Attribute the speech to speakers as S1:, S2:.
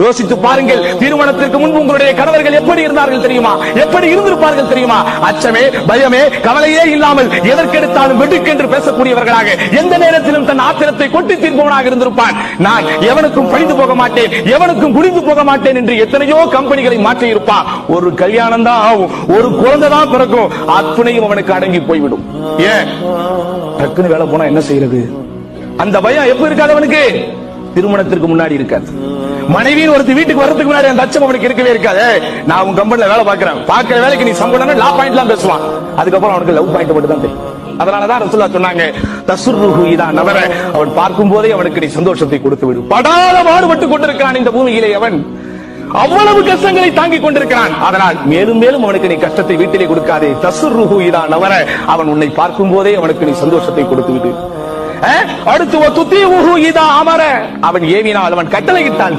S1: யோசித்து பாருங்கள், திருமணத்திற்கு முன்பு உங்களுடைய கணவர்கள் எப்படி இருந்தார்கள் தெரியுமா? எப்படி இருந்திருப்பார்கள் தெரியுமா? அச்சமே, பயமே, கவலையே இல்லாமல் எதற்கெடுத்தாலும் வெடுக்கென்று பேசக்கூடியவர்களாக, எந்த நேரத்திலும் தன் ஆத்திரத்தை கொட்டி தீர்ப்பவனாக இருந்திருப்பான். நான் எவனுக்கும் பழிந்து போக மாட்டேன், எவனுக்கும் குடிந்து போக மாட்டேன் என்று எத்தனையோ கம்பெனிகளை மாற்றி இருப்பான். ஒரு கல்யாணம் தான் ஆகும், ஒரு குழந்தை தான் பிறக்கும், அத்துணையும் அவனுக்கு அடங்கி போய்விடும். ஏன்? டக்குன்னு வேலை போனா என்ன செய்யறது? அந்த பயம் எப்ப இருக்காது அவனுக்கு? திருமணத்திற்கு முன்னாடி இருக்காது. மனைவியின் ஒருத்தி வீட்டுக்கு வரதுக்கு முன்னாடி அந்த அச்சம் அவனுக்கு இருக்கவே இருக்காது. நான் உன் கம்பெனில வேலை பார்க்கிறேன், பார்க்கிற வேலைக்கு நீ சம்பளம் லா பாயிண்ட் எல்லாம் பேசுவான். அதுக்கப்புறம் அவனுக்கு லவ் பாயிண்ட் மட்டும் தான் தெரியும். அதனாலதான் ரசூலுல்லாஹ் சொன்னாங்க, தஸ்ருஹு இதா நவர, அவன் பார்க்கும் போதே அவனுக்கு நீ சந்தோஷத்தை கொடுத்து விடு. படாத பாடுபட்டு கொண்டிருக்கிறான் இந்த பூமியிலே, அவன் அவ்வளவு கஷ்டங்களை தாங்கிக் கொண்டிருக்கிறான். அதனால் மேலும் மேலும் அவனுக்கு நீ கஷ்டத்தை வீட்டிலே கொடுக்காதே. தஸ்ருஹு இதா நவர, அவன் உன்னை பார்க்கும் போதே அவனுக்கு நீ சந்தோஷத்தை கொடுத்து விடு. அடுத்து இதா அமர, அவன் ஏவினால், அவன் கட்டளையிட்டான்,